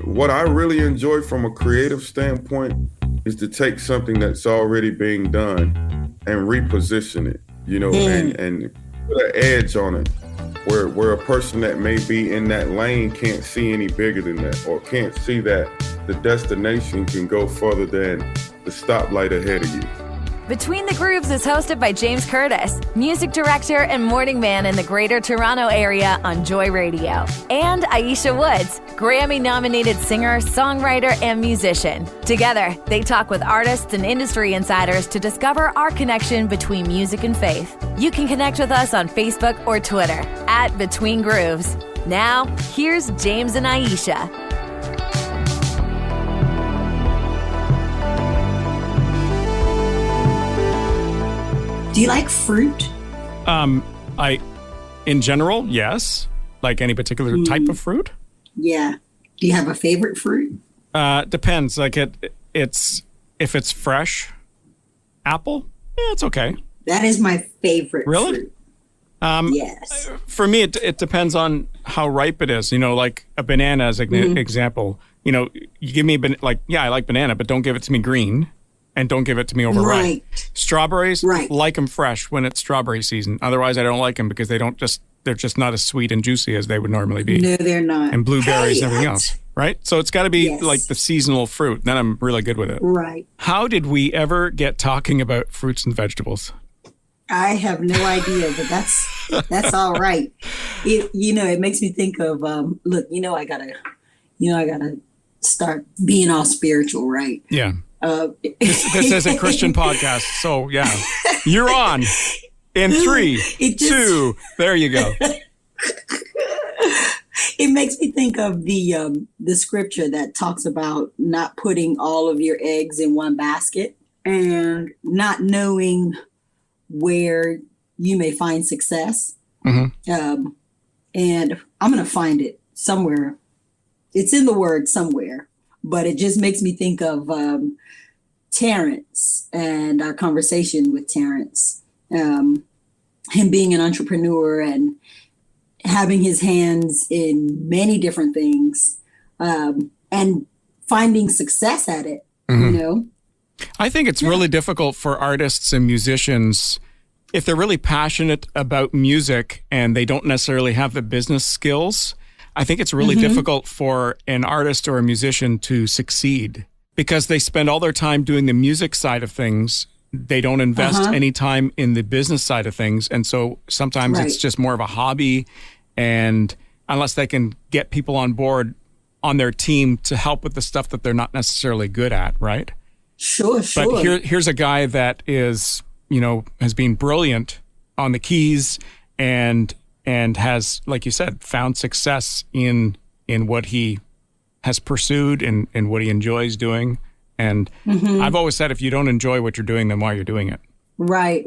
what I really enjoy from a creative standpoint is to take something that's already being done and reposition it, and put an edge on it where a person that may be in that lane can't see any bigger than that, or can't see that the destination can go further than the stoplight ahead of you. Between the Grooves is hosted by James Curtis, music director and morning man in the Greater Toronto Area on Joy Radio, and Aisha Woods, Grammy-nominated singer, songwriter, and musician. Together, they talk with artists and industry insiders to discover our connection between music and faith. You can connect with us on Facebook or Twitter at Between Grooves. Now, here's James and Aisha. Do you like fruit? In general, yes. Like any particular type of fruit? Yeah. Do you have a favorite fruit? Depends. Like it's if it's fresh, apple, yeah, it's okay. That is my favorite really? fruit. Yes. For me, it depends on how ripe it is. Like a banana as an example. You give me I like banana, but don't give it to me green. And don't give it to me overripe. Right. Strawberries, right. Like them fresh when it's strawberry season. Otherwise, I don't like them because they're just not as sweet and juicy as they would normally be. No, they're not. And blueberries and everything else, right? So it's got to be yes. like the seasonal fruit. Then I'm really good with it. Right. How did we ever get talking about fruits and vegetables? I have no idea, but that's all right. It makes me think of look. I gotta start being all spiritual, right? Yeah. This is a Christian podcast, so yeah, you're on in 3, 2. There you go. It makes me think of the scripture that talks about not putting all of your eggs in one basket and not knowing where you may find success. Mm-hmm. And I'm going to find it somewhere. It's in the Word somewhere, but it just makes me think of Terrance and our conversation with Terrance, him being an entrepreneur and having his hands in many different things, and finding success at it, mm-hmm. I think it's really difficult for artists and musicians if they're really passionate about music and they don't necessarily have the business skills. I think it's really difficult for an artist or a musician to succeed because they spend all their time doing the music side of things. They don't invest any time in the business side of things. And so sometimes it's just more of a hobby. And unless they can get people on board on their team to help with the stuff that they're not necessarily good at, right? Sure. But here's a guy that is, has been brilliant on the keys and has, like you said, found success in what he has pursued and what he enjoys doing. And I've always said, if you don't enjoy what you're doing, then why are you doing it? Right.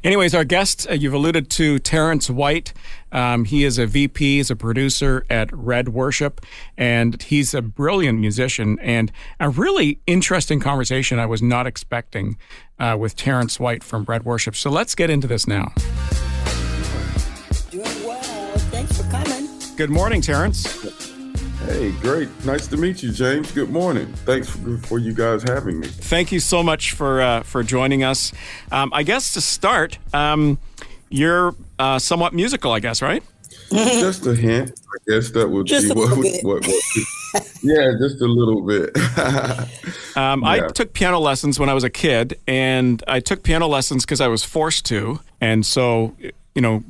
Anyways, our guest, you've alluded to Terrance White. He is a VP, he's a producer at Red Worship, and he's a brilliant musician. And a really interesting conversation I was not expecting with Terrance White from Red Worship. So let's get into this now. Doing well. Thanks for coming. Good morning, Terrance. Hey, great. Nice to meet you, James. Good morning. Thanks for you guys having me. Thank you so much for joining us. I guess to start, you're somewhat musical, I guess, right? Just a hint. I guess that would just be what yeah, just a little bit. I took piano lessons when I was a kid, and I took piano lessons because I was forced to. And so,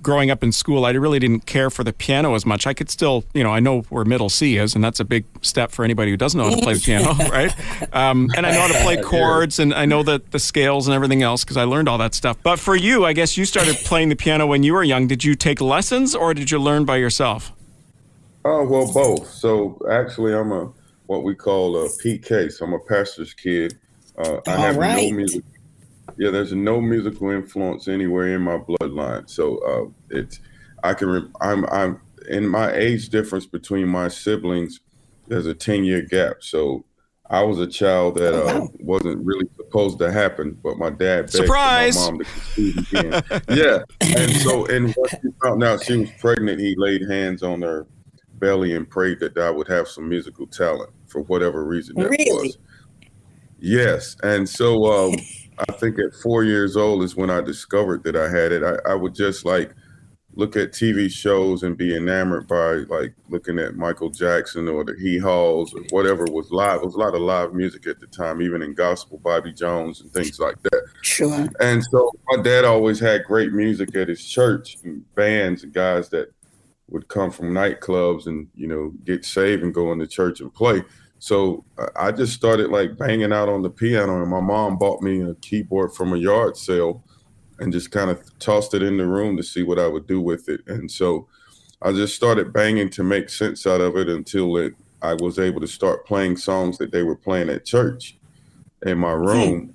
growing up in school, I really didn't care for the piano as much. I could still, I know where middle C is, and that's a big step for anybody who doesn't know how to play the piano, right? And I know how to play chords, and I know the scales and everything else because I learned all that stuff. But for you, I guess you started playing the piano when you were young. Did you take lessons, or did you learn by yourself? Oh, well, both. So actually, I'm what we call a PK. So I'm a pastor's kid. I have no music. Yeah, there's no musical influence anywhere in my bloodline. So I'm in my age difference between my siblings. There's a 10-year gap. So I was a child that wasn't really supposed to happen, but my dad begged Surprise! For my mom to conceive again. Yeah, and when she found out she was pregnant, he laid hands on her belly and prayed that I would have some musical talent for whatever reason that Really? was. Yes. And so I think at 4 years old is when I discovered that I had it. I would just like look at TV shows and be enamored by like looking at Michael Jackson or the Hee Haws or whatever was live. It was a lot of live music at the time, even in gospel, Bobby Jones and things like that. Sure. And so my dad always had great music at his church, and bands and guys that would come from nightclubs and, you know, get saved and go into church and play. So I just started like banging out on the piano, and my mom bought me a keyboard from a yard sale and just kind of tossed it in the room to see what I would do with it. And so I just started banging to make sense out of it until I was able to start playing songs that they were playing at church in my room.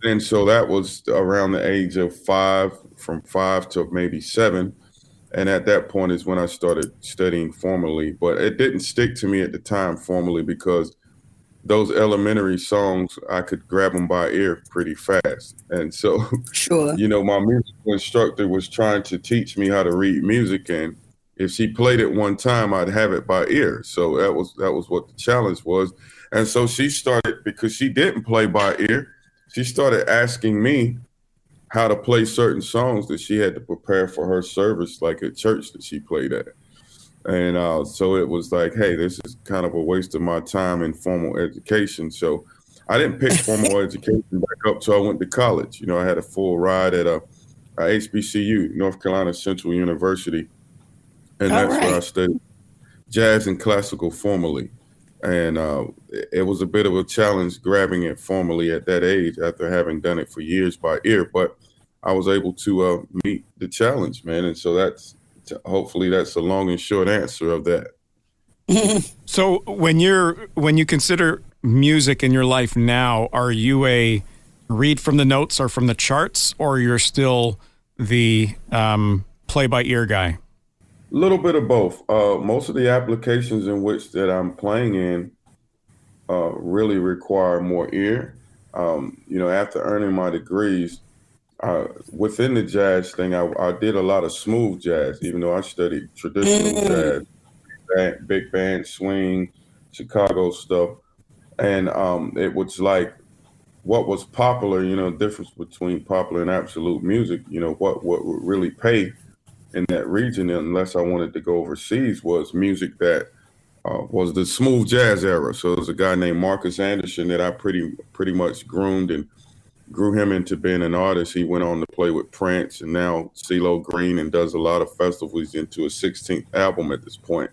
And so that was around the age of 5, from 5 to maybe 7. And at that point is when I started studying formally. But it didn't stick to me at the time formally because those elementary songs, I could grab them by ear pretty fast. And so, Sure. you know, my musical instructor was trying to teach me how to read music. And if she played it one time, I'd have it by ear. So that was what the challenge was. And so she started, because she didn't play by ear, she started asking me how to play certain songs that she had to prepare for her service, like at church that she played at. And so it was like, hey, this is kind of a waste of my time in formal education. So I didn't pick formal education back up till I went to college. You know, I had a full ride at a HBCU, North Carolina Central University. And that's where I studied jazz and classical formally. And it was a bit of a challenge grabbing it formally at that age after having done it for years by ear. But I was able to meet the challenge, man. And so hopefully that's a long and short answer of that. So when you consider music in your life now, are you a read from the notes or from the charts, or you're still the play by ear guy? A little bit of both. Most of the applications in which that I'm playing in really require more ear. You know, after earning my degrees, within the jazz thing, I did a lot of smooth jazz, even though I studied traditional jazz, big band, swing, Chicago stuff. And it was like what was popular, you know, difference between popular and absolute music, you know, what would really pay in that region, unless I wanted to go overseas, was music that was the smooth jazz era. So there's a guy named Marcus Anderson that I pretty much groomed and grew him into being an artist. He went on to play with Prince and now CeeLo Green, and does a lot of festivals, into a 16th album at this point.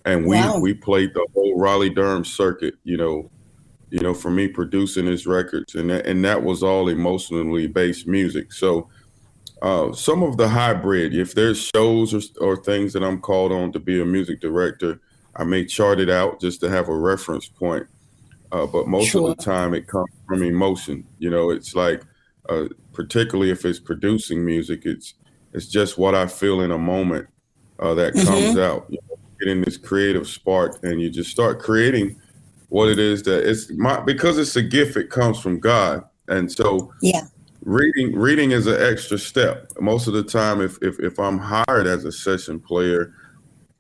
And we played the whole Raleigh-Durham circuit, you know, for me producing his records, and that was all emotionally based music. So some of the hybrid, if there's shows or things that I'm called on to be a music director, I may chart it out just to have a reference point. But most of the time it comes from emotion. You know, it's like, particularly if it's producing music, it's just what I feel in a moment that comes out. You know, get in this creative spark and you just start creating what it is that because it's a gift, it comes from God. And so reading is an extra step. Most of the time, if I'm hired as a session player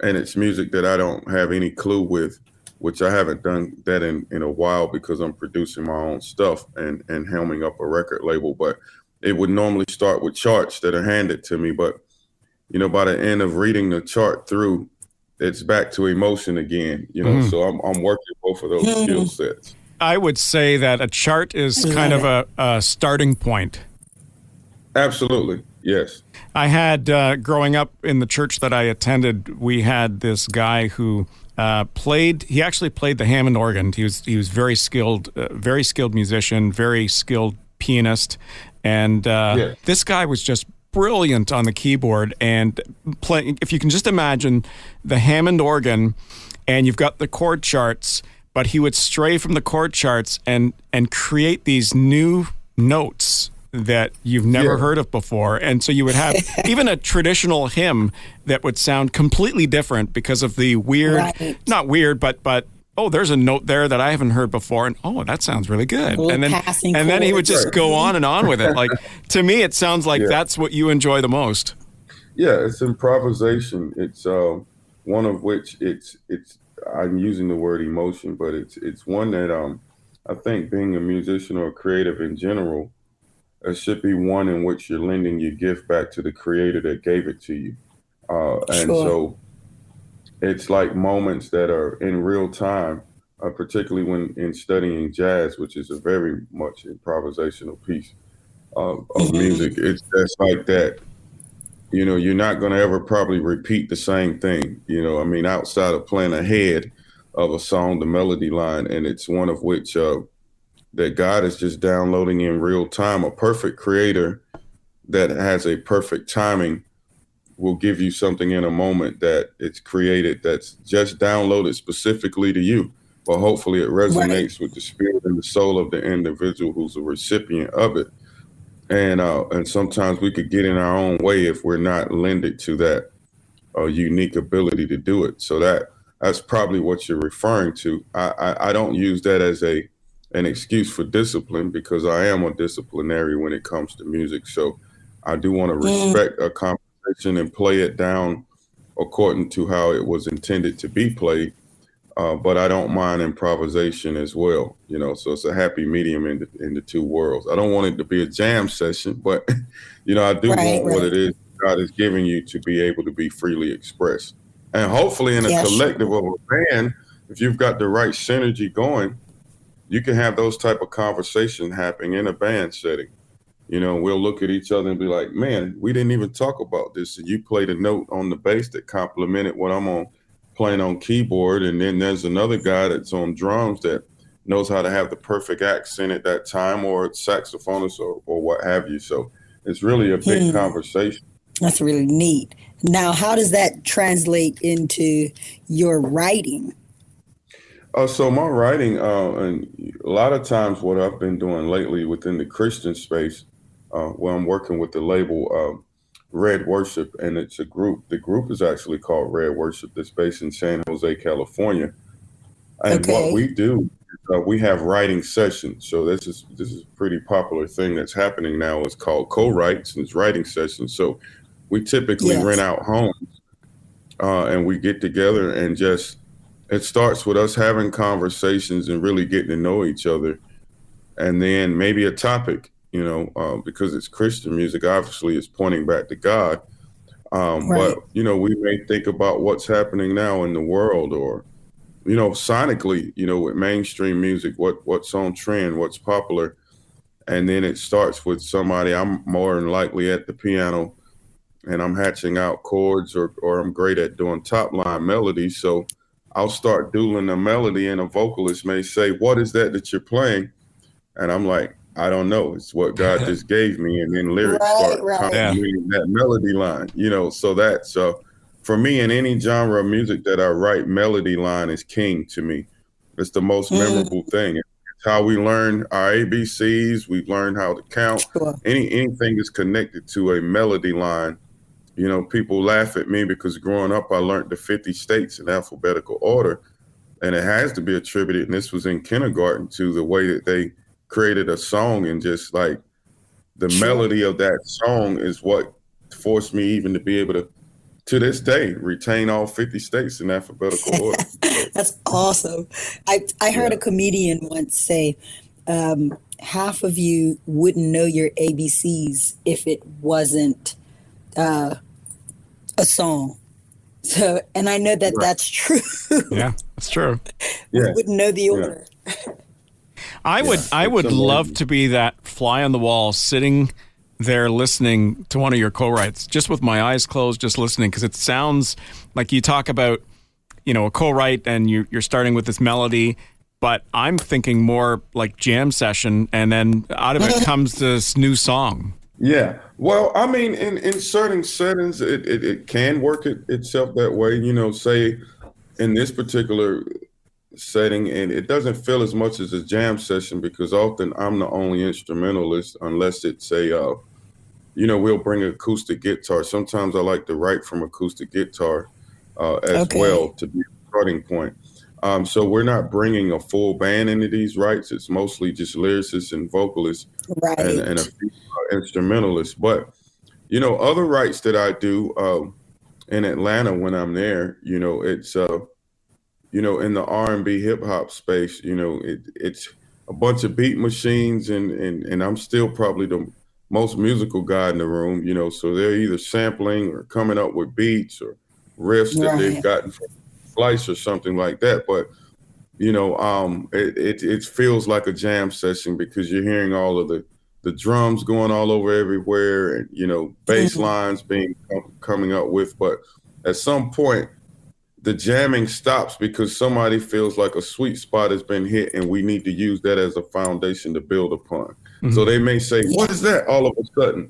and it's music that I don't have any clue with, which I haven't done that in a while because I'm producing my own stuff and helming up a record label, but it would normally start with charts that are handed to me. But, you know, by the end of reading the chart through, it's back to emotion again, you know, so I'm working both of those skill sets. I would say that a chart is kind of a starting point. Absolutely. Yes. I had, growing up in the church that I attended, we had this guy who he actually played the Hammond organ. He was very skilled musician, very skilled pianist. And this guy was just brilliant on the keyboard and playing. If you can just imagine the Hammond organ and you've got the chord charts, but he would stray from the chord charts and create these new notes that you've never heard of before. And so you would have even a traditional hymn that would sound completely different because of the weird, not weird, but oh, there's a note there that I haven't heard before. And oh, that sounds really good. And then he would just go on and on with it. Like, to me, it sounds like that's what you enjoy the most. Yeah, it's improvisation. It's one of which it's I'm using the word emotion, but it's one that I think being a musician or a creative in general, it should be one in which you're lending your gift back to the creator that gave it to you. And Sure. so it's like moments that are in real time, particularly when in studying jazz, which is a very much improvisational piece of Hmm. music. It's just like that. You're not going to ever probably repeat the same thing. I mean, outside of playing ahead of a song, the melody line, and it's one of which that God is just downloading in real time. A perfect creator that has a perfect timing will give you something in a moment that it's created that's just downloaded specifically to you. But hopefully it Right. resonates with the spirit and the soul of the individual who's a recipient of it. And sometimes we could get in our own way if we're not lended to that unique ability to do it. So that's probably what you're referring to. I don't use that as an excuse for discipline because I am a disciplinary when it comes to music. So I do want to Mm, respect a composition and play it down according to how it was intended to be played. But I don't mind improvisation as well, So it's a happy medium in the two worlds. I don't want it to be a jam session, but I do right, want what it right. is God is giving you to be able to be freely expressed, and hopefully in a Yeah, collective sure. of a band, if you've got the right synergy going, you can have those type of conversations happening in a band setting. We'll look at each other and be like, man, we didn't even talk about this. And you played a note on the bass that complemented what I'm on playing on keyboard. And then there's another guy that's on drums that knows how to have the perfect accent at that time, or saxophonist or what have you. So it's really a big Hmm. conversation. That's really neat. Now, how does that translate into your writing? So my writing, and a lot of times what I've been doing lately within the Christian space, where I'm working with the label Red Worship, and it's a group. The group is actually called Red Worship. That's based in San Jose, California. And what Okay. we do, we have writing sessions. So this is a pretty popular thing that's happening now. It's called co-writes and it's writing sessions. So we typically rent Yes. out homes and we get together and just it starts with us having conversations and really getting to know each other, and then maybe a topic, because it's Christian music. Obviously, it's pointing back to God. But Right. we may think about what's happening now in the world, or sonically, with mainstream music, what's on trend, what's popular, and then it starts with somebody. I'm more than likely at the piano and I'm hatching out chords, or I'm great at doing top line melodies. So I'll start doodling a melody and a vocalist may say, "What is that you're playing?" And I'm like, "I don't know. It's what God just gave me." And then lyrics Right, start right. Yeah. complementing that melody line, so that's for me in any genre of music that I write, melody line is king to me. It's the most Mm, memorable thing. It's how we learn our ABCs. We've learned how to count. sure. Anything is connected to a melody line. People laugh at me because growing up, I learned the 50 states in alphabetical order, and it has to be attributed, and this was in kindergarten, to the way that they created a song, and just like the Sure. melody of that song is what forced me even to be able to this day, retain all 50 states in alphabetical order. So, That's awesome. I heard yeah, a comedian once say, half of you wouldn't know your ABCs if it wasn't a song. So, and I know that right. that's true. Yeah, that's true. We Yeah, wouldn't know the yeah, order. I would yeah. I It's would love amazing. to be that fly on the wall sitting there listening to one of your co-writes, just with my eyes closed, just listening, because it sounds like you talk about, a co-write and you're starting with this melody, but I'm thinking more like jam session, and then out of it comes this new song. Yeah. Well, I mean, in certain settings, it can work itself that way. Say in this particular setting, and it doesn't feel as much as a jam session because often I'm the only instrumentalist, unless it's we'll bring an acoustic guitar. Sometimes I like to write from acoustic guitar as well Okay. to be a starting point. So we're not bringing a full band into these writes. It's mostly just lyricists and vocalists and a Right. few instrumentalists. But other writes that I do. in Atlanta when I'm there. It's in the R&B hip hop space. It's a bunch of beat machines, and I'm still probably the most musical guy in the room. So they're either sampling or coming up with beats or riffs that they've Right. gotten from Slice or something like that. But it feels like a jam session because you're hearing all of the drums going all over everywhere, and bass Mhm. lines being coming up with. But at some point, the jamming stops because somebody feels like a sweet spot has been hit, and we need to use that as a foundation to build upon. So Mhm. they may say, Yeah. "What is that?" All of a sudden,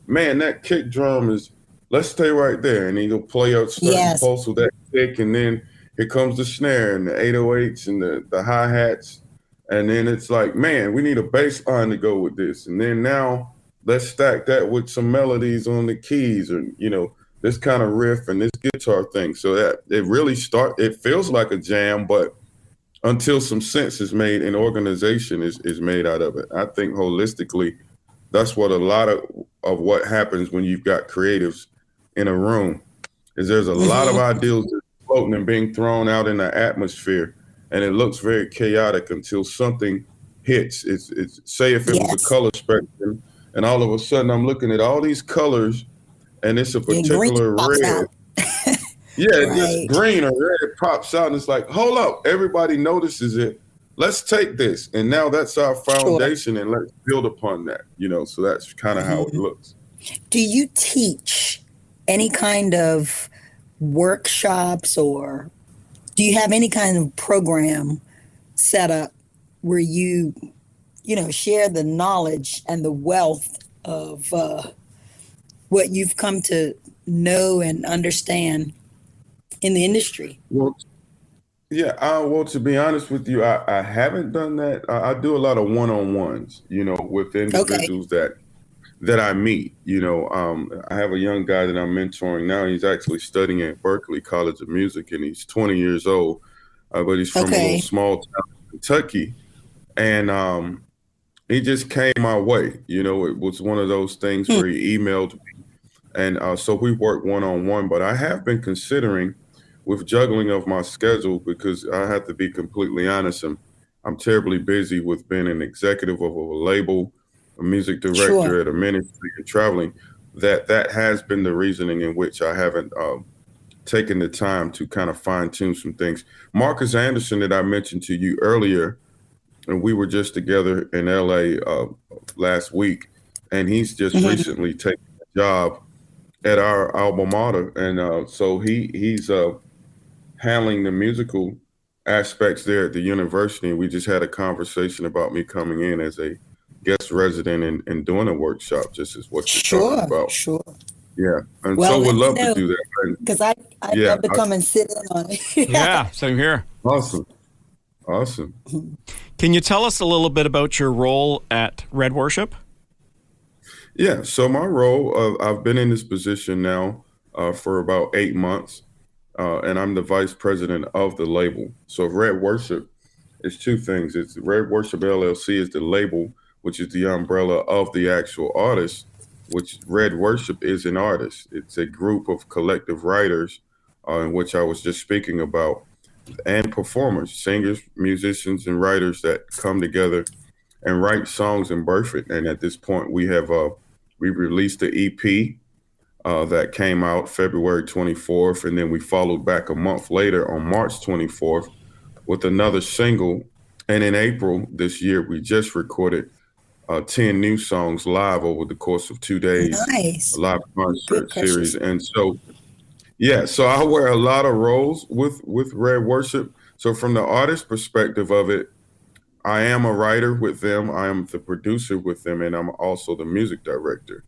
man, that kick drum is. Let's stay right there, and he'll play a certain Yes. pulse with that kick, and then here comes the snare and the 808s and the hi hats, and then it's like, man, we need a bass line to go with this, and then now let's stack that with some melodies on the keys, or this kind of riff and this guitar thing, so that it feels like a jam, but until some sense is made and organization is made out of it. I think holistically, that's what a lot of what happens when you've got creatives in a room is there's a lot of Hmm. ideas that's floating and being thrown out in the atmosphere, and it looks very chaotic until something hits. It's say if it was a Yes. color spectrum, and all of a sudden I'm looking at all these colors, and it's a Your green particular pops red. out. Yeah, just Right. green or red pops out, and it's like, hold up, everybody notices it. Let's take this, and now that's our Sure. foundation, and let's build upon that. So that's kind of how it Mhm. looks. Do you teach any kind of workshops, or do you have any kind of program set up where you share the knowledge and the wealth of what you've come to know and understand in the industry? Well, yeah, well, to be honest with you, I haven't done that. I do a lot of one-on-ones, with Okay. individuals that I meet. I have a young guy that I'm mentoring now. He's actually studying at Berkeley College of Music, and he's 20 years old, but he's from a little Okay. small town in Kentucky, and he just came my way. It was one of those things Hmm. where he emailed me, and so we worked one-on-one. But I have been considering with juggling of my schedule, because I have to be completely honest, I'm terribly busy with being an executive of a label, a music Sure. director at a ministry, and traveling. That has been the reasoning in which I haven't taken the time to kind of fine tune some things. Marcus Anderson, that I mentioned to you earlier, and we were just together in LA last week, and he's just Mhm. recently taken a job at our alma mater, and so he's handling the musical aspects there at the university. And we just had a conversation about me coming in as a guest resident and doing a workshop, just as what you're talking Sure. about. Sure. Yeah. And Well, so would let me love to know do that. And because I'd yeah. love to come and sit in on Yeah, it. same here. Awesome. Awesome. Can you tell us a little bit about your role at Red Worship? Yeah. So my role, I've been in this position now for about 8 months, and I'm the vice president of the label. So Red Worship is two things. It's Red Worship LLC is the label, which is the umbrella of the actual artist, which Red Worship is an artist. It's a group of collective writers, in which I was just speaking about, and performers, singers, musicians, and writers that come together and write songs and birth it. And at this point, we released the EP that came out February 24th, and then we followed back a month later on March 24th with another single. And in April this year, we just recorded 10 new songs live over the course of 2 days, a Nice. live Good, concert series. precious. And so, yeah, so I wear a lot of roles with Red Worship. So from the artist perspective of it, I am a writer with them. I am the producer with them, and I'm also the music director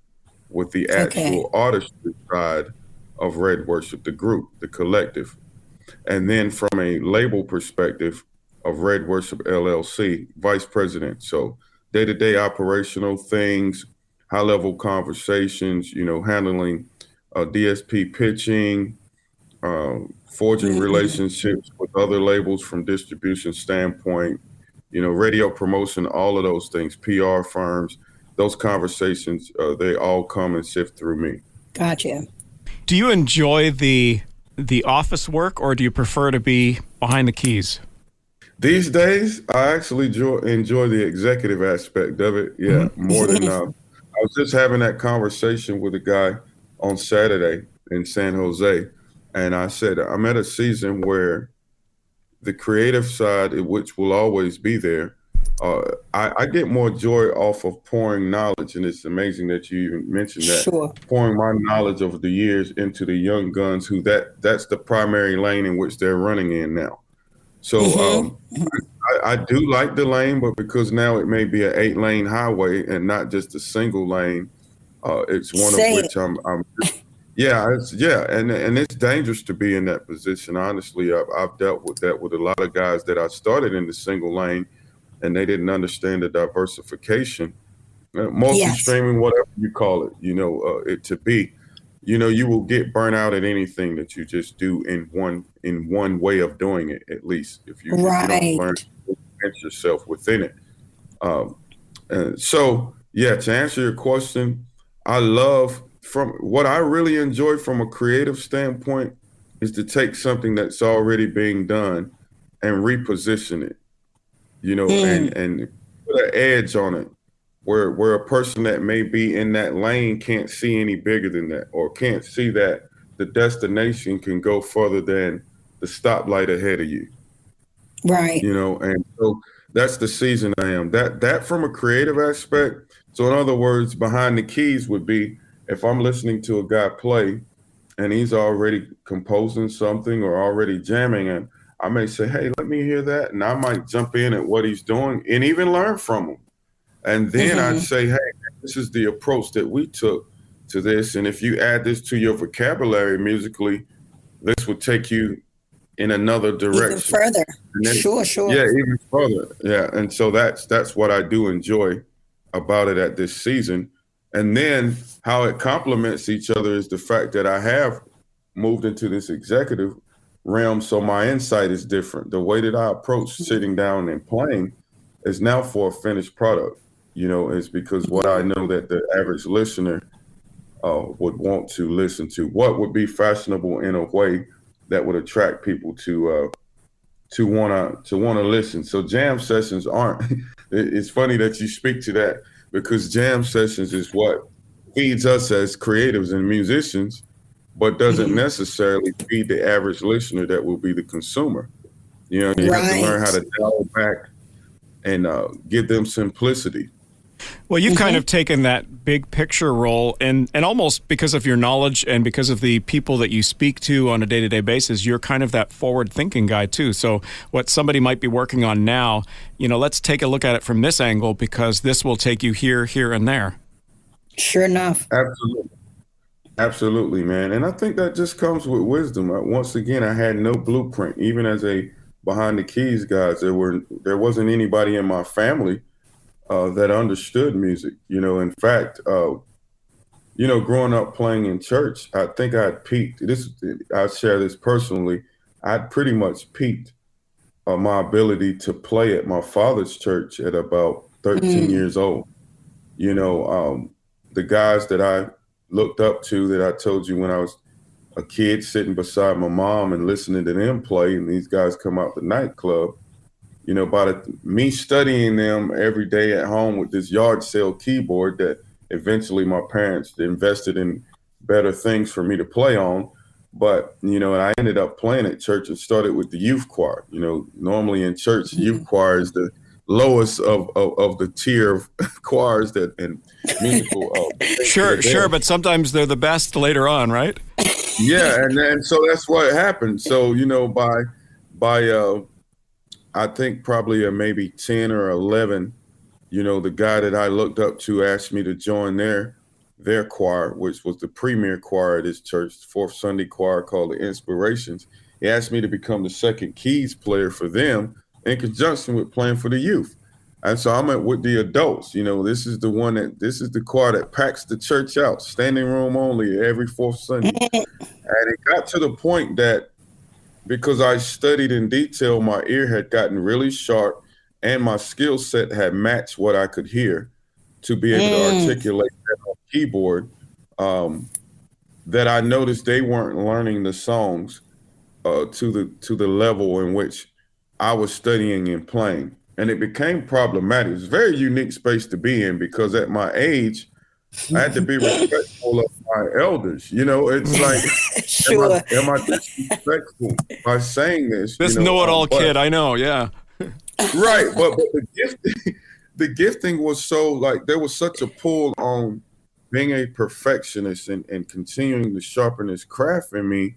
with the Okay. actual artistry side of Red Worship, the group, the collective. And then from a label perspective of Red Worship LLC, vice president. So day-to-day operational things, high-level conversations, handling DSP pitching, forging Mhm. relationships with other labels from distribution standpoint, radio promotion, all of those things, PR firms, those conversations, they all come and sift through me. Gotcha. Do you enjoy the office work, or do you prefer to be behind the keys? These days, I actually enjoy the executive aspect of it. Yeah, more than I was just having that conversation with a guy on Saturday in San Jose, and I said I'm at a season where the creative side, which will always be there, I get more joy off of pouring knowledge, and it's amazing that you even mentioned that. Sure. Pouring my knowledge over the years into the young guns, who that's the primary lane in which they're running in now. So I do like the lane, but because now it may be an 8-lane highway and not just a single lane, it's one of Same. which I'm and it's dangerous to be in that position. Honestly, I've dealt with that with a lot of guys that I started in the single lane, and they didn't understand the diversification, Yes. multi-streaming, whatever you call it, it to be. You will get burnt out at anything that you just do in one way of doing it. At least if you don't learn Right. to advance yourself within it. So yeah, to answer your question, I love from what I really enjoy from a creative standpoint is to take something that's already being done and reposition it, and put an edge on it where a person that may be in that lane can't see any bigger than that, or can't see that the destination can go further than the stoplight ahead of you. Right. And so that's the season I am. That from a creative aspect. So in other words, behind the keys would be if I'm listening to a guy play and he's already composing something or already jamming, and I may say, hey, let me hear that. And I might jump in at what he's doing and even learn from him. And then I'd say, hey, this is the approach that we took to this. And if you add this to your vocabulary musically, this would take you in another direction. Even further. Then, Sure. yeah, even further. Yeah. And so that's what I do enjoy about it at this season. And then how it complements each other is the fact that I have moved into this executive realm. So my insight is different. The way that I approach sitting down and playing is now for a finished product. Is because what I know that the average listener would want to listen to, what would be fashionable in a way that would attract people to want to listen. So jam sessions aren't. It's funny that you speak to that, because jam sessions is what feeds us as creatives and musicians, but doesn't necessarily feed the average listener that will be the consumer. You have to learn how to dial back and give them simplicity. Well, you've kind of taken that big picture role, and almost because of your knowledge and because of the people that you speak to on a day-to-day basis, you're kind of that forward-thinking guy too. So what somebody might be working on now, let's take a look at it from this angle, because this will take you here, here, and there. Sure enough. Absolutely, man. And I think that just comes with wisdom. Once again, I had no blueprint. Even as a behind the keys guys, there wasn't anybody in my family that understood music. In fact, growing up playing in church, I think I had peaked. I share this personally. I'd pretty much peaked my ability to play at my father's church at about 13 years old. The guys that I looked up to, that I told you when I was a kid sitting beside my mom and listening to them play, and these guys come out the nightclub, by me studying them every day at home with this yard sale keyboard that eventually my parents invested in better things for me to play on. But, and I ended up playing at church and started with the youth choir. Normally in church, youth choir is the lowest of the tier of choirs and musical. Sure. But sometimes they're the best later on, right? Yeah. And so that's what happened. So, by I think probably maybe 10 or 11, the guy that I looked up to asked me to join their choir, which was the premier choir at his church, the fourth Sunday choir called the Inspirations. He asked me to become the second keys player for them in conjunction with playing for the youth. And so I'm with the adults. This is the choir that packs the church out, standing room only every fourth Sunday. And it got to the point that because I studied in detail, my ear had gotten really sharp and my skill set had matched what I could hear to be able to articulate that on keyboard. that I noticed they weren't learning the songs to the level in which I was studying and playing. And it became problematic. It's a very unique space to be in because at my age, I had to be respectful of my elders. You know, it's like, Sure. am I disrespectful by saying this? This you know, know-it-all kid, I know, yeah. Right, but the gifting was so like there was such a pull on being a perfectionist and continuing to sharpen his craft in me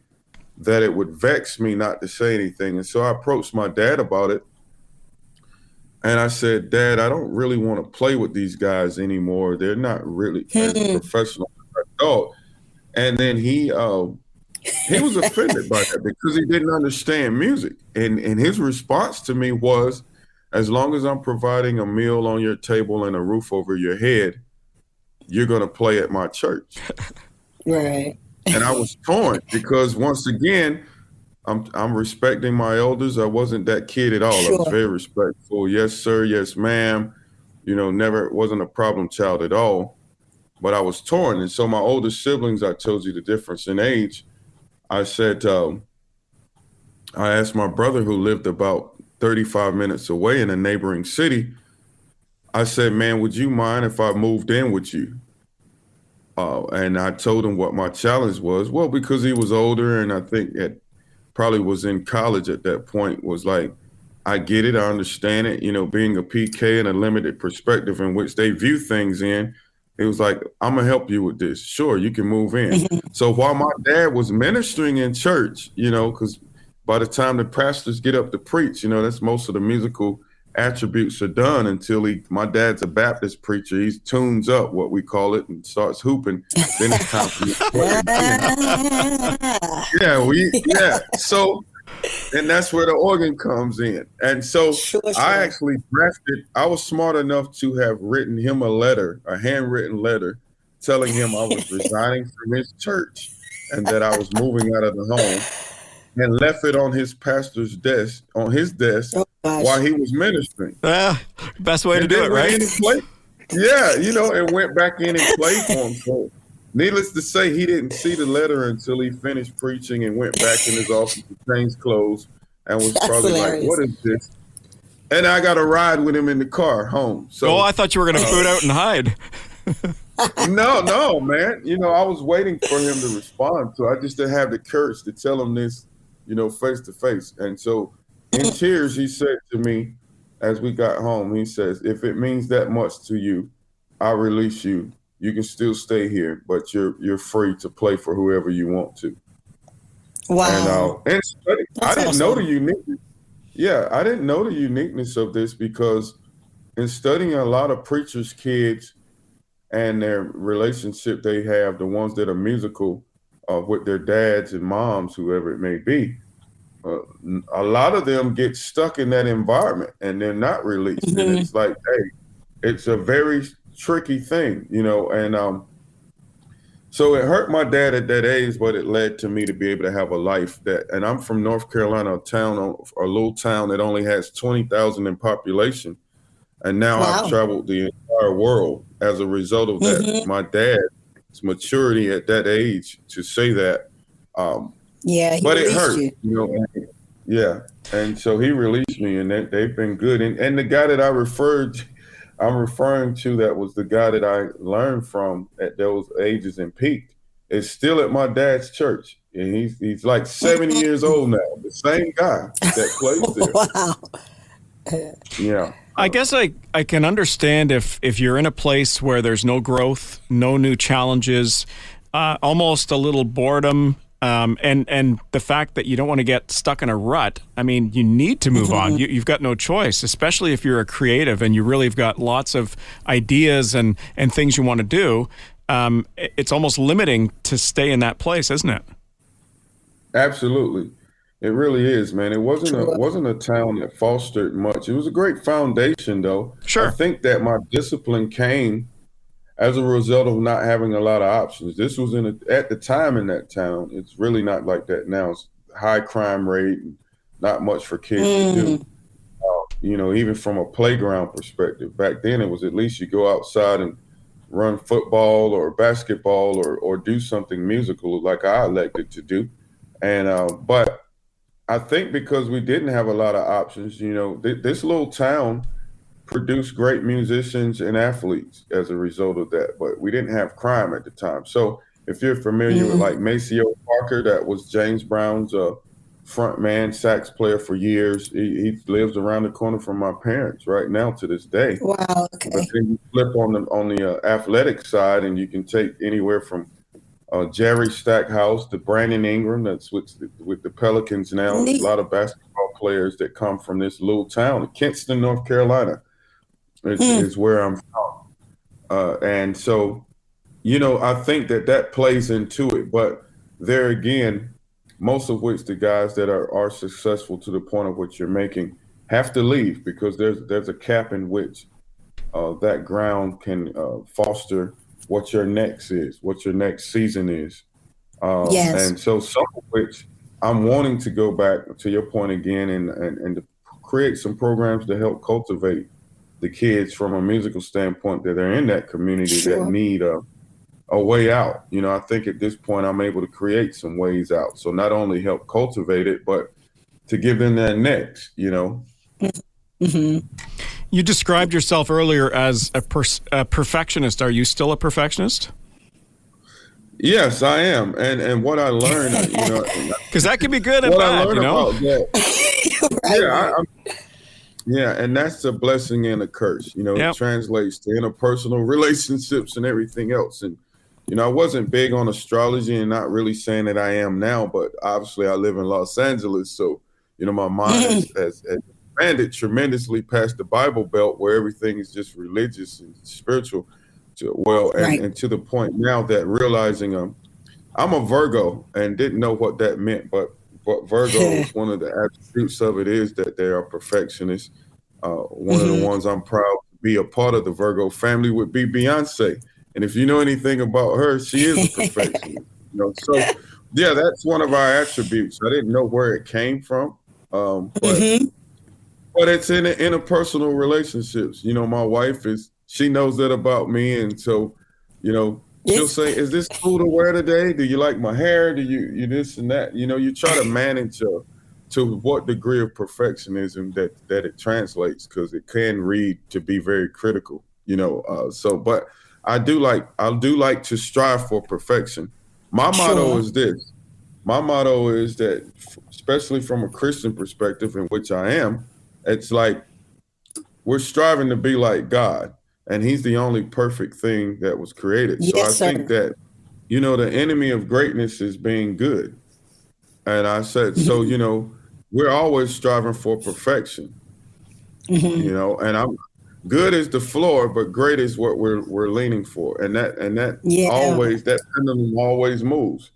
that it would vex me not to say anything. And so I approached my dad about it. And I said, Dad, I don't really want to play with these guys anymore. They're not really as professional as I thought. And then he was offended by that because he didn't understand music. And his response to me was, as long as I'm providing a meal on your table and a roof over your head, you're going to play at my church. Right. And I was torn because once again, I'm respecting my elders. I wasn't that kid at all. Sure. I was very respectful. Yes, sir. Yes, ma'am. You know, never wasn't a problem child at all. But I was torn. And so my older siblings, I told you the difference in age. I said, I asked my brother who lived about 35 minutes away in a neighboring city. I said, man, would you mind if I moved in with you? And I told him what my challenge was. Well, because he was older and I think probably was in college at that point, was like, I get it. I understand it. You know, being a PK and a limited perspective in which they view things in, it was like, I'm going to help you with this. Sure, you can move in. So while my dad was ministering in church, you know, because by the time the pastors get up to preach, you know, that's most of the musical attributes are done until my dad's a Baptist preacher. He tunes up, what we call it, and starts hooping. Then it's time for me to play. So, and that's where the organ comes in. And so Sure. I actually I was smart enough to have written him a handwritten letter telling him I was resigning from his church and that I was moving out of the home, and left it on his pastor's desk, while he was ministering. Best way to do it, right? Yeah, you know, and went back in and played for him. So, needless to say, he didn't see the letter until he finished preaching and went back in his office to change clothes and was probably hilarious. like, what is this? And I got a ride with him in the car home. So, I thought you were going to boot out and hide. No, man. You know, I was waiting for him to respond. So I just didn't have the courage to tell him this, you know, face to face. And so in tears, he said to me as we got home, he says, if it means that much to you, I'll release you. You can still stay here, but you're free to play for whoever you want to. Wow. And study, I didn't know awesome. the uniqueness. Yeah, I didn't know the uniqueness of this because in studying a lot of preachers' kids and their relationship they have, the ones that are musical with their dads and moms, whoever it may be, a lot of them get stuck in that environment and they're not released. And it's like, hey, it's a very tricky thing, you know, and so it hurt my dad at that age, but it led to me to be able to have a life and I'm from North Carolina, a little town that only has 20,000 in population. And now I've traveled the entire world as a result of that. My dad's maturity at that age to say that. But it hurt, you know. And so he released me, and they've been good. And the guy that I'm referring to, that was the guy that I learned from at those ages and peaked, is still at my dad's church. And he's like 70 years old now, the same guy that plays there. Wow. Yeah. I guess I can understand if you're in a place where there's no growth, no new challenges, almost a little boredom, and the fact that you don't want to get stuck in a rut. I mean, you need to move on. You've got no choice, especially if you're a creative and you really have got lots of ideas and things you want to do. It's almost limiting to stay in that place, isn't it? Absolutely. It really is, man. It wasn't a town that fostered much. It was a great foundation, though. Sure. I think that my discipline came as a result of not having a lot of options. This was at the time in that town. It's really not like that now. It's high crime rate, and not much for kids to do. You know, even from a playground perspective. Back then, it was at least you go outside and run football or basketball or do something musical like I elected to do. And but I think because we didn't have a lot of options, this little town produced great musicians and athletes as a result of that, but we didn't have crime at the time. So if you're familiar with like Maceo Parker, that was James Brown's front man, sax player for years. He lives around the corner from my parents right now to this day. Wow. Okay. But then you flip on the athletic side, and you can take anywhere from Jerry Stackhouse to Brandon Ingram, that's with the Pelicans now. Neat. A lot of basketball players that come from this little town, Kinston, North Carolina, is where I'm from. And so, I think that plays into it. But there again, most of which the guys that are successful to the point of what you're making have to leave, because there's a cap in which that ground can foster what your next is, what your next season is. Yes. And so some of which I'm wanting to go back to your point again and to create some programs to help cultivate the kids from a musical standpoint that are in that community that need a way out. I think at this point I'm able to create some ways out. So not only help cultivate it, but to give them that next, Mm-hmm. You described yourself earlier as a perfectionist. Are you still a perfectionist? Yes, I am. And what I learned, because that can be good and what bad, I learned about Right. Yeah, and that's a blessing and a curse. Yep. It translates to interpersonal relationships and everything else. And I wasn't big on astrology, and not really saying that I am now, but obviously I live in Los Angeles, so my mind has expanded tremendously past the Bible Belt, where everything is just religious and spiritual. And to the point now that realizing I'm a Virgo and didn't know what that meant, but Virgo is one of the attributes of it is that they are perfectionists. One of the ones I'm proud to be a part of the Virgo family would be Beyonce. And if you know anything about her, she is a perfectionist. So yeah, that's one of our attributes. I didn't know where it came from, but it's in interpersonal relationships. My wife she knows that about me, and so she'll say, "Is this cool to wear today? Do you like my hair? Do you this and that?" You try to manage to what degree of perfectionism that it translates, because it can read to be very critical. But I do like to strive for perfection. My motto is this. My motto is that, especially from a Christian perspective, in which I am, it's like we're striving to be like God, and He's the only perfect thing that was created. Yes, so I think that, the enemy of greatness is being good. And I said, so, we're always striving for perfection, and I'm good is the floor, but great is what we're leaning for. And that always, that pendulum always moves.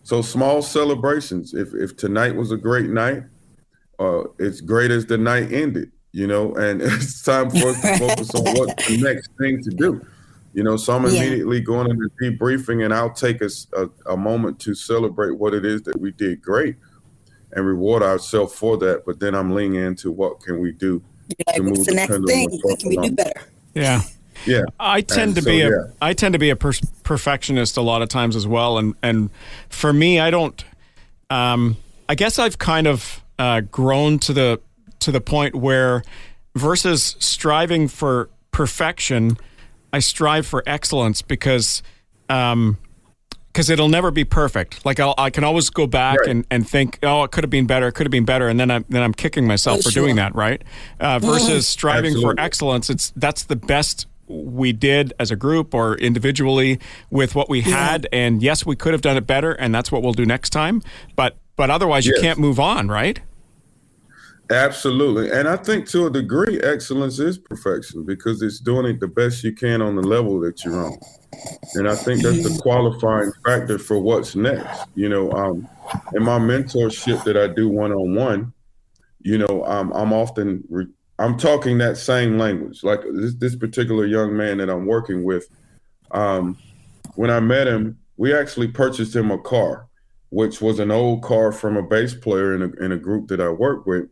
So small celebrations. If tonight was a great night, it's great as the night ended, and it's time for us to focus on what's the next thing to do. So I'm immediately going into debriefing, and I'll take a moment to celebrate what it is that we did great and reward ourselves for that. But then I'm leaning into what can we do to move the next thing? What can we do better? Yeah. Yeah. I tend to be a perfectionist a lot of times as well. And for me, I don't, I guess I've kind of grown to the point where, versus striving for perfection, I strive for excellence, because it'll never be perfect. Like I can always go back and think, oh, it could have been better, and then I'm kicking myself for doing that, right? Versus striving for excellence, that's the best we did as a group or individually with what we had, and yes, we could have done it better, and that's what we'll do next time. But otherwise, you can't move on, right? Absolutely. And I think to a degree, excellence is perfection, because it's doing it the best you can on the level that you're on. And I think that's the qualifying factor for what's next. In my mentorship that I do one-on-one, I'm often I'm talking that same language. Like this particular young man that I'm working with, when I met him, we actually purchased him a car, which was an old car from a bass player in a group that I work with.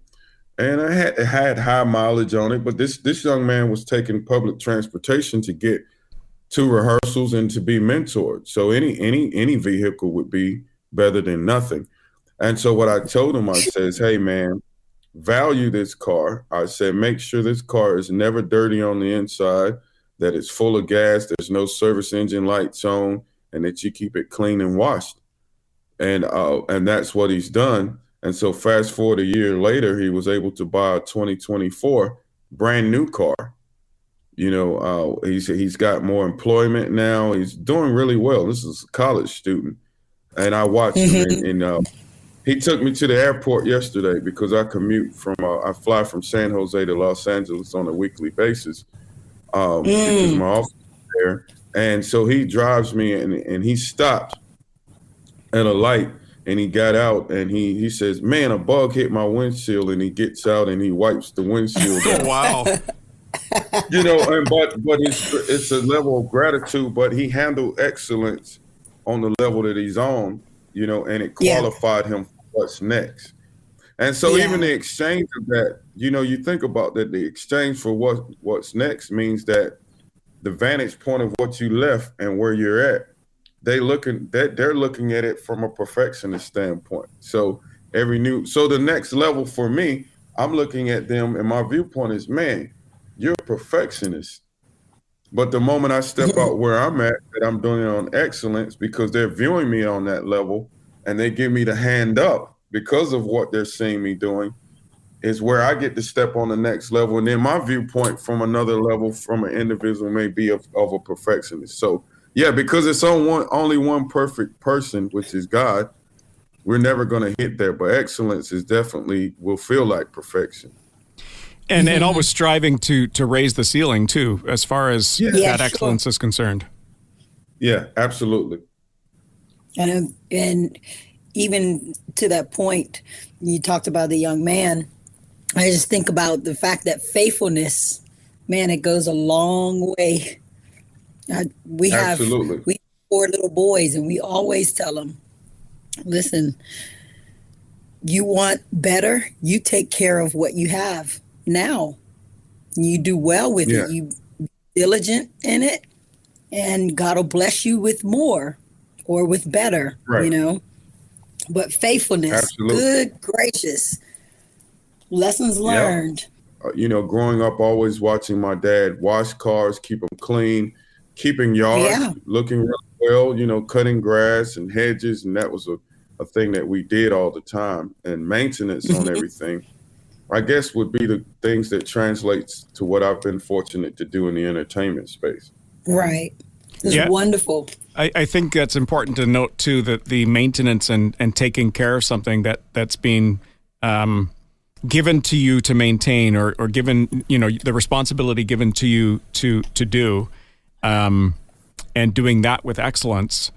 And it had high mileage on it, but this young man was taking public transportation to get to rehearsals and to be mentored. So any vehicle would be better than nothing. And so what I told him, I says, hey man, value this car. I said, make sure this car is never dirty on the inside, that it's full of gas, there's no service engine lights on, and that you keep it clean and washed. And that's what he's done. And so fast forward a year later, he was able to buy a 2024 brand new car. You know, he's got more employment now. He's doing really well. This is a college student. And I watched him, and he took me to the airport yesterday because I commute I fly from San Jose to Los Angeles on a weekly basis because my office is there. And so he drives me, and he stopped at a light, and he got out, and he says, man, a bug hit my windshield, and he gets out and he wipes the windshield down. Wow. You know, but it's a level of gratitude, but he handled excellence on the level that he's on, you know, and it qualified him for what's next. And so even the exchange of that, you know, you think about that, the exchange for what's next means that the vantage point of what you left and where you're at, they're looking at it from a perfectionist standpoint. So the next level for me, I'm looking at them, and my viewpoint is, man, you're a perfectionist. But the moment I step out where I'm at, that I'm doing it on excellence because they're viewing me on that level, and they give me the hand up because of what they're seeing me doing, is where I get to step on the next level. And then my viewpoint from another level from an individual may be of a perfectionist. So yeah, because it's only one perfect person, which is God, we're never going to hit there. But excellence is definitely will feel like perfection. And always striving to raise the ceiling too, as far as that excellence is concerned. Yeah, absolutely. And even to that point, you talked about the young man. I just think about the fact that faithfulness, man, it goes a long way. We have 4 little boys, and we always tell them, listen, you want better, you take care of what you have now. You do well with it. You be diligent in it, and God will bless you with more or with better, you know. But faithfulness, good gracious, lessons learned. You know, growing up, always watching my dad wash cars, keep them clean, keeping yards looking really well, you know, cutting grass and hedges. And that was a thing that we did all the time. And maintenance on everything, I guess, would be the things that translates to what I've been fortunate to do in the entertainment space. Right. It's wonderful. I think that's important to note too, that the maintenance and taking care of something that's being given to you to maintain or given, you know, the responsibility given to you to do, and doing that with excellence,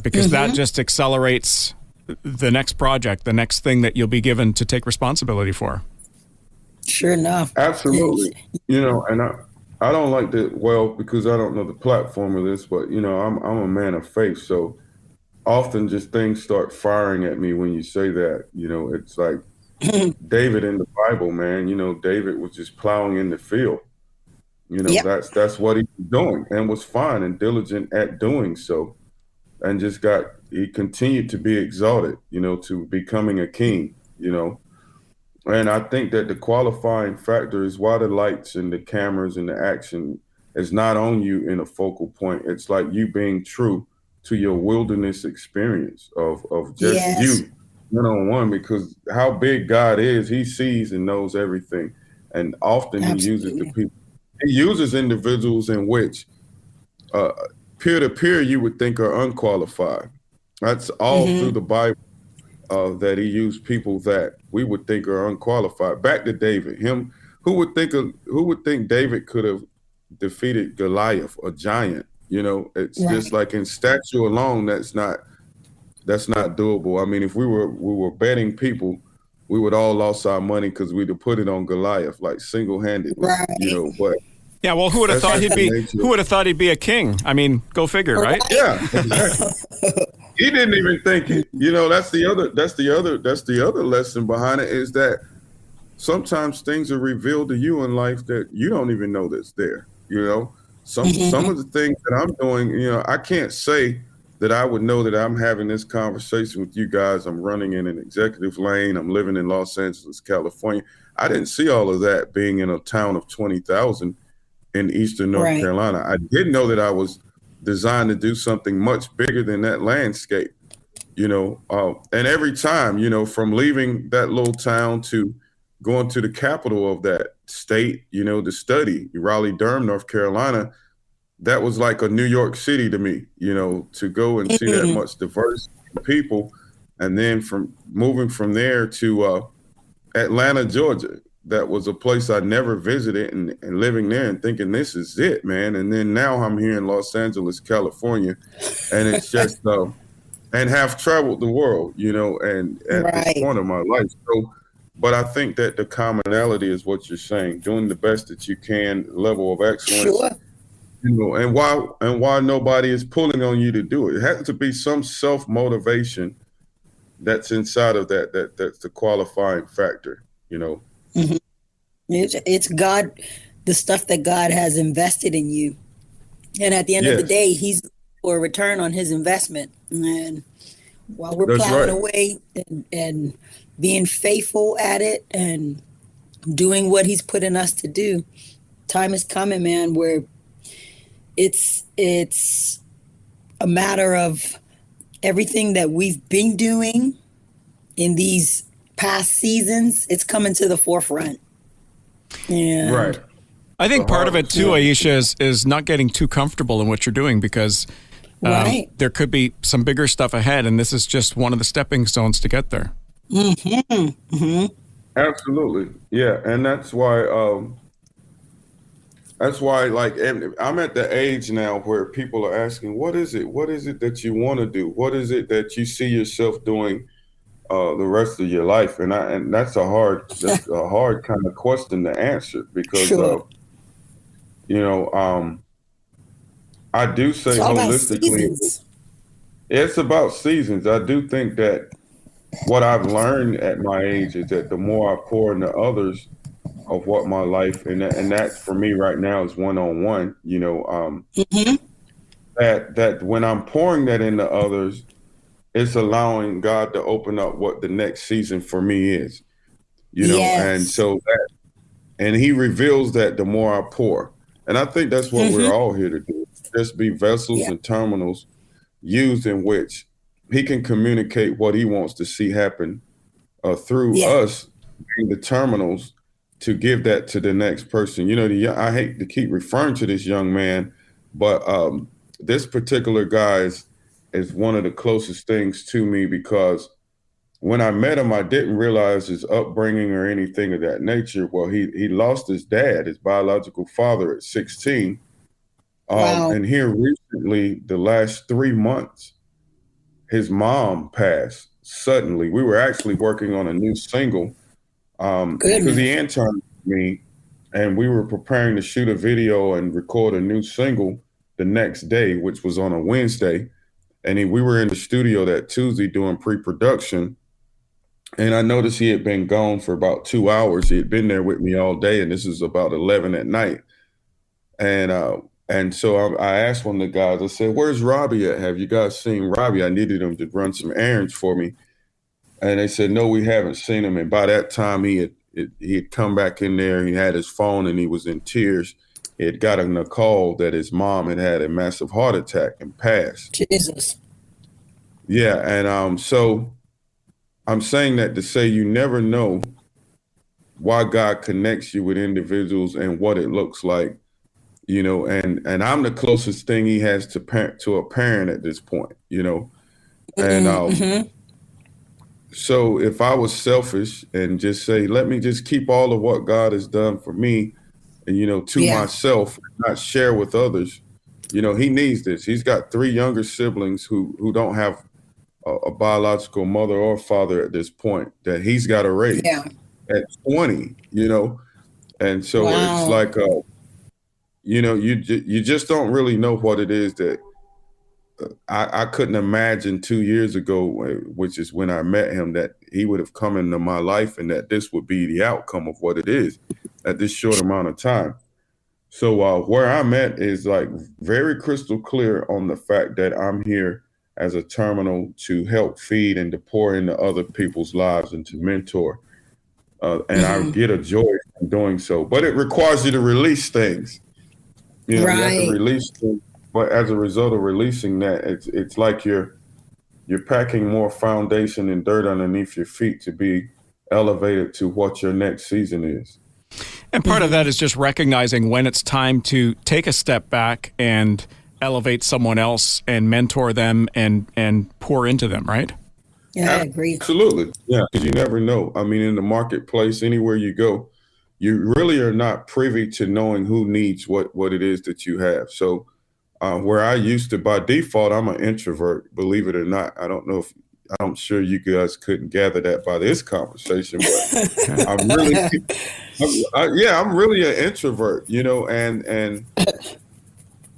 because that just accelerates the next project, the next thing that you'll be given to take responsibility for. Sure enough. Absolutely. You know, and I don't like to, because I don't know the platform of this, but, you know, I'm a man of faith. So often just things start firing at me when you say that. You know, it's like David in the Bible, man. You know, David was just plowing in the field. You know, that's what he was doing and was fine and diligent at doing so. And he continued to be exalted, you know, to becoming a king, you know. And I think that the qualifying factor is why the lights and the cameras and the action is not on you in a focal point. It's like you being true to your wilderness experience of just you one-on-one, because how big God is, he sees and knows everything. And often he uses the people. He uses individuals in which peer-to-peer you would think are unqualified. That's all through the Bible. That he used people that we would think are unqualified. Back to David, who would think David could have defeated Goliath, a giant? You know, it's just like in stature alone, that's not doable. I mean, if we were betting people, we would all lost our money because we'd have put it on Goliath, like single-handedly. You know, but yeah, well, who would have thought he'd be a king? I mean, go figure, right? Yeah, exactly. He didn't even think it. You know, that's the other lesson behind it, is that sometimes things are revealed to you in life that you don't even know that's there, you know? Some of the things that I'm doing, I can't say that I would know that I'm having this conversation with you guys. I'm running in an executive lane. I'm living in Los Angeles, California. I didn't see all of that being in a town of 20,000 in Eastern North Right. Carolina. I did know that I was designed to do something much bigger than that landscape, and every time, from leaving that little town to going to the capital of that state, to study, Raleigh-Durham, North Carolina, that was like a New York City to me, to go and see that much diversity of people. And then from moving from there to Atlanta, Georgia, that was a place I never visited, and living there and thinking this is it, man. And then now I'm here in Los Angeles, California, and it's just, and have traveled the world, and at this Right. point of my life. So, but I think that the commonality is what you're saying, doing the best that you can, level of excellence. Sure. And why nobody is pulling on you to do it. It has to be some self-motivation that's inside of that's the qualifying factor. It's God, the stuff that God has invested in you, and at the end of the Yes. day, He's for a return on His investment. And while we're That's plowing right. away and being faithful at it and doing what He's put in us to do, time is coming, man, where it's a matter of everything that we've been doing in these past seasons. It's coming to the forefront. And Right. I think part of it too, 100%. Aisha, is not getting too comfortable in what you're doing, because Right. there could be some bigger stuff ahead, and this is just one of the stepping stones to get there. Absolutely. Yeah. And that's why, like, and I'm at the age now where people are asking, what is it? What is it that you want to do? What is it that you see yourself doing the rest of your life? And that's a hard kind of question to answer, because Sure. I do say It's all about holistically, seasons. it's about seasons. I do think that what I've learned at my age is that the more I pour into others of what my life, and that for me right now is one-on-one, that when I'm pouring that into others, it's allowing God to open up what the next season for me is, and Yes. so and He reveals that the more I pour. And I think that's what we're all here to do, just be vessels Yeah. and terminals used in which He can communicate what He wants to see happen through Yeah. us being the terminals to give that to the next person. I hate to keep referring to this young man, but this particular guy is one of the closest things to me, because when I met him, I didn't realize his upbringing or anything of that nature. Well, he lost his dad, his biological father, at 16. Wow. And here recently, the last 3 months, his mom passed suddenly. We were actually working on a new single because he Goodness. interned with me, and we were preparing to shoot a video and record a new single the next day, which was on a Wednesday. And we were in the studio that Tuesday doing pre-production. And I noticed he had been gone for about 2 hours. He had been there with me all day, and this is about 11 at night. And so I asked one of the guys, I said, "Where's Robbie at? Have you guys seen Robbie? I needed him to run some errands for me." And they said, "No, we haven't seen him." And by that time, he had come back in there. He had his phone, and he was in tears. He had gotten a call that his mom had a massive heart attack and passed. Jesus. Yeah, and so I'm saying that to say you never know why God connects you with individuals and what it looks like, and I'm the closest thing he has to a parent at this point, and so if I was selfish and just say, let me just keep all of what God has done for me, and to Yeah. myself, not share with others, he needs this. He's got 3 younger siblings who don't have a biological mother or father at this point that he's got to raise Yeah. at 20, and so it's Wow. like, you just don't really know what it is that I couldn't imagine 2 years ago, which is when I met him, that he would have come into my life and that this would be the outcome of what it is at this short amount of time. So where I'm at is like very crystal clear on the fact that I'm here as a terminal to help feed and to pour into other people's lives and to mentor. And I Mhm. get a joy from doing so. But it requires you to release things. You know, you have to Right. release things. But as a result of releasing that, it's like you're packing more foundation and dirt underneath your feet to be elevated to what your next season is. And part of that Mhm. is just recognizing when it's time to take a step back and elevate someone else and mentor them and pour into them, right? Yeah, I agree. Absolutely. Yeah, because you never know. I mean, in the marketplace, anywhere you go, you really are not privy to knowing who needs what it is that you have. So where I used to, by default, I'm an introvert, believe it or not. I don't know if I'm sure you guys couldn't gather that by this conversation, but I'm really, I'm really an introvert, you know, and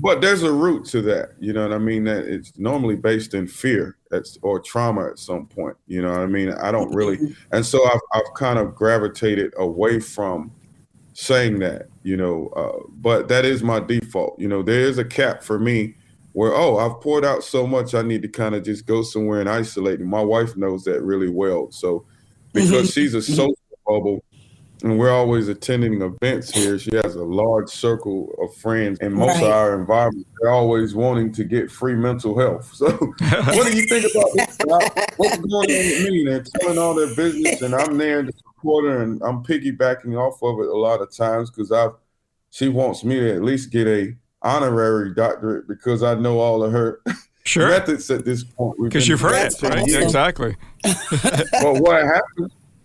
but there's a root to that, you know what I mean? That it's normally based in fear or trauma at some point, you know what I mean? I don't really, and so I've kind of gravitated away from saying that, you know, but that is my default. You know, there is a cap for me where, oh, I've poured out so much, I need to kind of just go somewhere and isolate. And my wife knows that really well. So because she's a social bubble and we're always attending events here, she has a large circle of friends. And most of Right. our environment, they're always wanting to get free mental health. So what do you think about this? What's going on with me? They're telling all their business and I'm there to support her and I'm piggybacking off of it a lot of times because she wants me to at least get a honorary doctorate because I know all of her Sure. methods at this point. We've Because been you've heard friends it, for right? Yeah, years. exactly.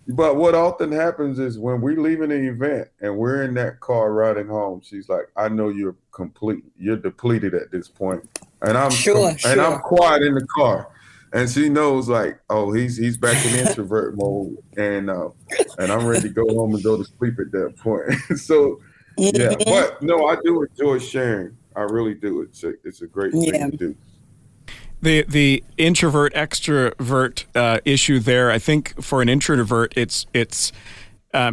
But what often happens is when we leaving an event and we're in that car riding home, she's like, "I know you're depleted at this point," and Sure, I'm sure. quiet in the car, and she knows like, "Oh, he's back in introvert mode," and I'm ready to go home and go to sleep at that point. So yeah, Mhm. but no, I do enjoy sharing. I really do. It's a great thing Yeah. to do. The introvert extrovert issue there. I think for an introvert, it's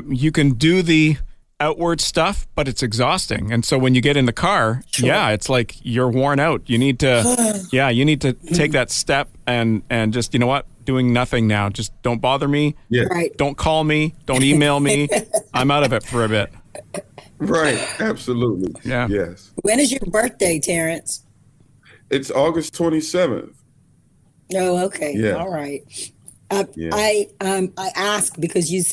you can do the outward stuff, but it's exhausting. And so when you get in the car, Sure. it's like you're worn out. You need to take that step and just, you know what, doing nothing now. Just don't bother me. Yeah, Right. Don't call me. Don't email me. I'm out of it for a bit. right. Absolutely. Yeah. Yes. When is your birthday, Terrance? It's August 27th. Oh, okay. Yeah. All right. Yeah. I asked because you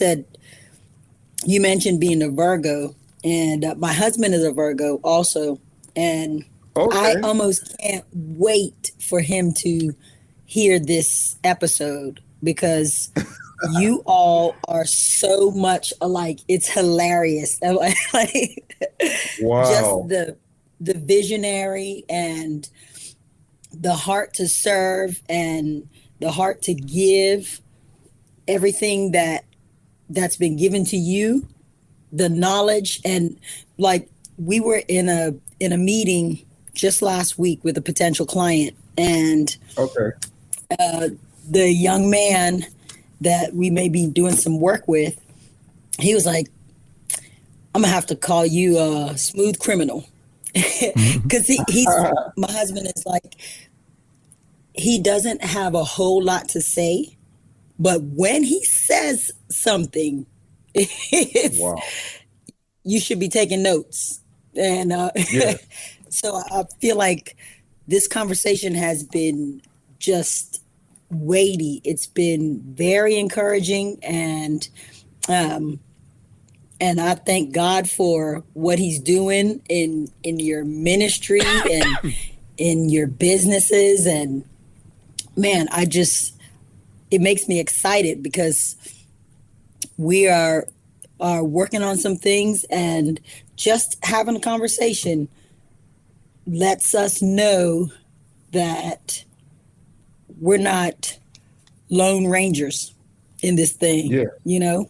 mentioned being a Virgo, and my husband is a Virgo also, and I Okay. almost can't wait for him to hear this episode because you all are so much alike. It's hilarious. Just Wow. the visionary and the heart to serve and the heart to give everything that's been given to you, the knowledge. And like, we were in a meeting just last week with a potential client, and Okay. the young man that we may be doing some work with, he was like, I'm gonna have to call you a smooth criminal. Because he's my husband is like, he doesn't have a whole lot to say, but when he says something, it's, Wow. you should be taking notes. And Yeah. so I feel like this conversation has been just weighty. It's been very encouraging, um, and I thank God for what He's doing in your ministry and in your businesses. And man, it makes me excited because we are working on some things, and just having a conversation lets us know that we're not lone rangers in this thing, Yeah.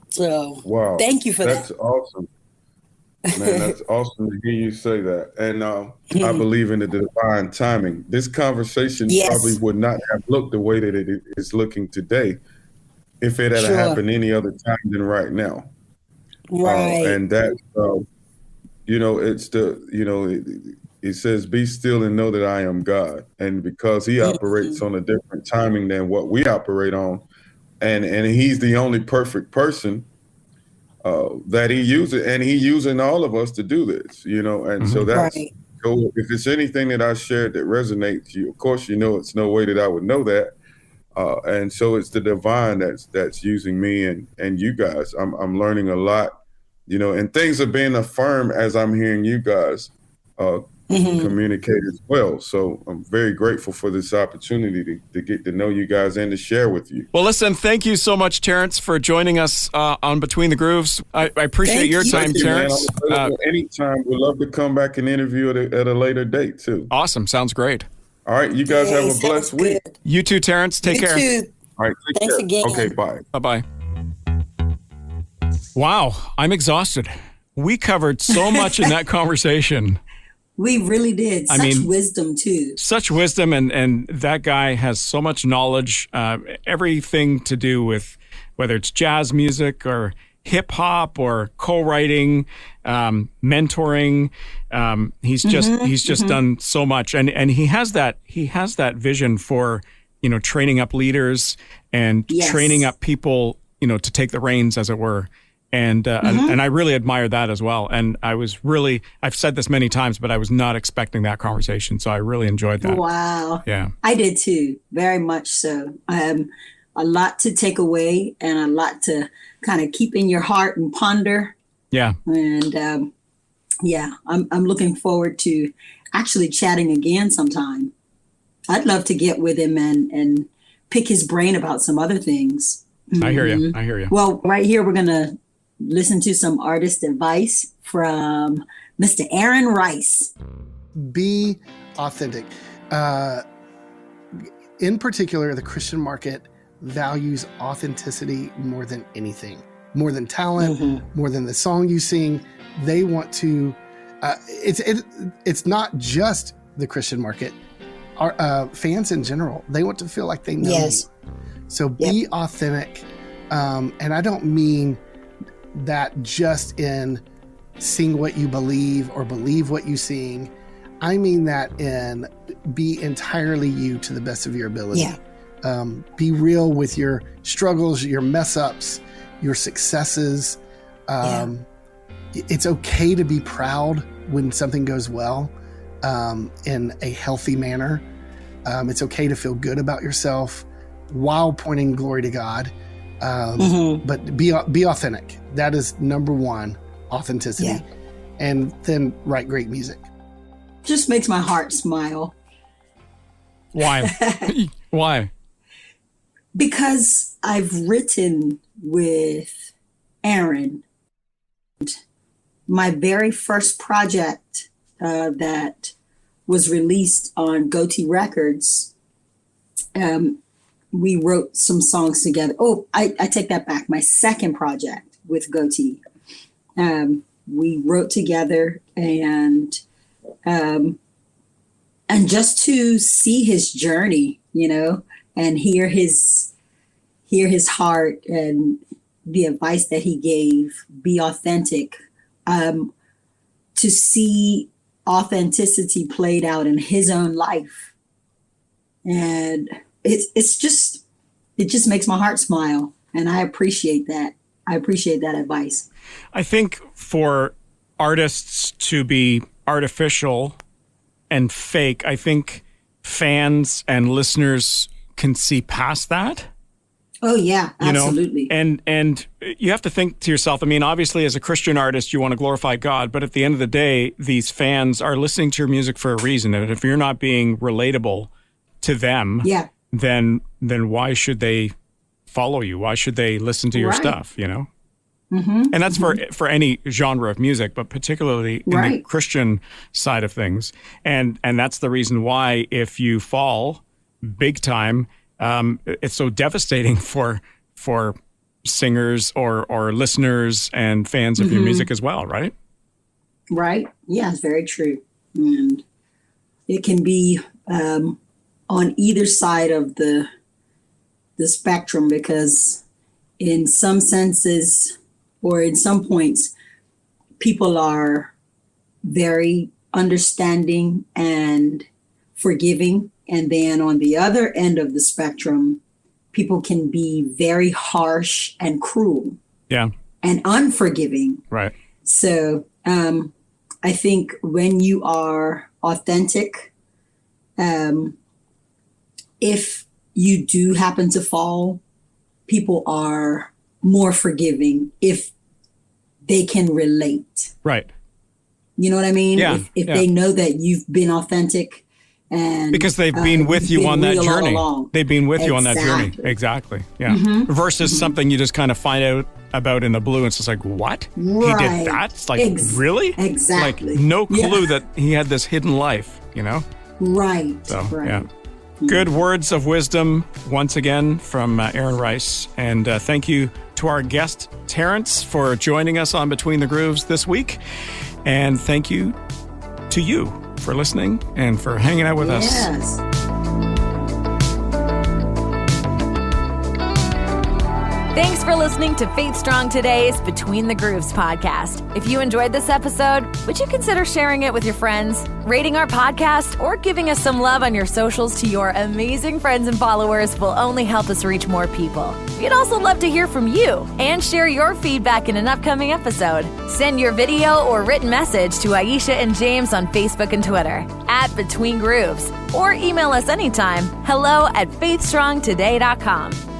So Wow. thank you for That's that. awesome. Man, that's awesome to hear you say that. And I believe in the divine timing. This conversation probably Yes, would not have looked the way that it is looking today if it had sure. happened any other time than right now. Right. And it's it says, "Be still and know that I am God." And because He operates on a different timing than what we operate on, and He's the only perfect person that He uses, and He using all of us to do this, And so that's Right. so. If it's anything that I shared that resonates, of course, it's no way that I would know that. And so it's the divine that's using me and you guys. I'm learning a lot, and things are being affirmed as I'm hearing you guys communicate as well. So I'm very grateful for this opportunity to get to know you guys and to share with you. Well, listen, thank you so much, Terrance, for joining us on Between the Grooves. I appreciate your time, Terrance. Anytime. We'd love to come back and interview at a later date, too. Awesome. Sounds great. All right. You guys have a blessed week. You too, Terrance. Take care. You too. All right. Thanks again. Okay. Bye. Bye-bye. Wow. I'm exhausted. We covered so much in that conversation. We really did. Such wisdom, too. Such wisdom, and that guy has so much knowledge, everything to do with whether it's jazz music or hip hop or co-writing, mentoring. He's just done so much, and he has that vision for training up leaders and training up people to take the reins, as it were. And I really admire that as well. And I've said this many times, but I was not expecting that conversation. So I really enjoyed that. Wow. Yeah. I did too. Very much so. A lot to take away and a lot to kind of keep in your heart and ponder. Yeah. And I'm looking forward to actually chatting again sometime. I'd love to get with him and pick his brain about some other things. I hear you. Well, right here, we're going to listen to some artist advice from Mr. Aaron Rice. Be authentic. In particular, the Christian market values authenticity more than anything, more than talent, more than the song you sing. They want to, it's not just the Christian market. Our fans in general, they want to feel like they know you. So be authentic. And I don't mean that just in sing what you believe or believe what you sing. I mean that in be entirely you to the best of your ability. Be real with your struggles, your mess ups, your successes. It's okay to be proud when something goes well in a healthy manner. It's okay to feel good about yourself while pointing glory to God. But be authentic. That is number one, authenticity. And then write great music. Just makes my heart smile. Why? Why? Because I've written with Aaron. My very first project that was released on Goatee Records, we wrote some songs together. Oh, I take that back. My second project with Goatee, we wrote together, and just to see his journey, and hear his heart and the advice that he gave, be authentic, to see authenticity played out in his own life. And it just makes my heart smile. And I appreciate that. I appreciate that advice. I think for artists to be artificial and fake, I think fans and listeners can see past that. Oh yeah, absolutely. And you have to think to yourself, obviously as a Christian artist, you want to glorify God, but at the end of the day, these fans are listening to your music for a reason. And if you're not being relatable to them, then why should they follow you? Why should they listen to your stuff, And that's for any genre of music, but particularly in the Christian side of things. And that's the reason why if you fall big time, it's so devastating for singers or listeners and fans of your music as well, right? Right. Yeah, it's very true. And it can be on either side of the spectrum, because in some senses or in some points, people are very understanding and forgiving. And then on the other end of the spectrum, people can be very harsh and cruel. Yeah. And unforgiving. Right. So I think when you are authentic, if you do happen to fall, people are more forgiving if they can relate. Right. You know what I mean? Yeah, If they know that you've been authentic and because they've been with you on that journey. They've been with you on that journey. Exactly. Yeah. Versus something you just kind of find out about in the blue. And it's just like, what? Right. He did that? It's like, really? Exactly. Like, no clue that he had this hidden life, you know? Right. So, right. yeah. Good words of wisdom once again from Aaron Rice. And thank you to our guest, Terrance, for joining us on Between the Grooves this week. And thank you to you for listening and for hanging out with us. Yes. Thanks for listening to Faith Strong Today's Between the Grooves podcast. If you enjoyed this episode, would you consider sharing it with your friends, rating our podcast, or giving us some love on your socials to your amazing friends and followers will only help us reach more people. We'd also love to hear from you and share your feedback in an upcoming episode. Send your video or written message to Aisha and James on Facebook and Twitter @Between Grooves, or email us anytime, hello@faithstrongtoday.com.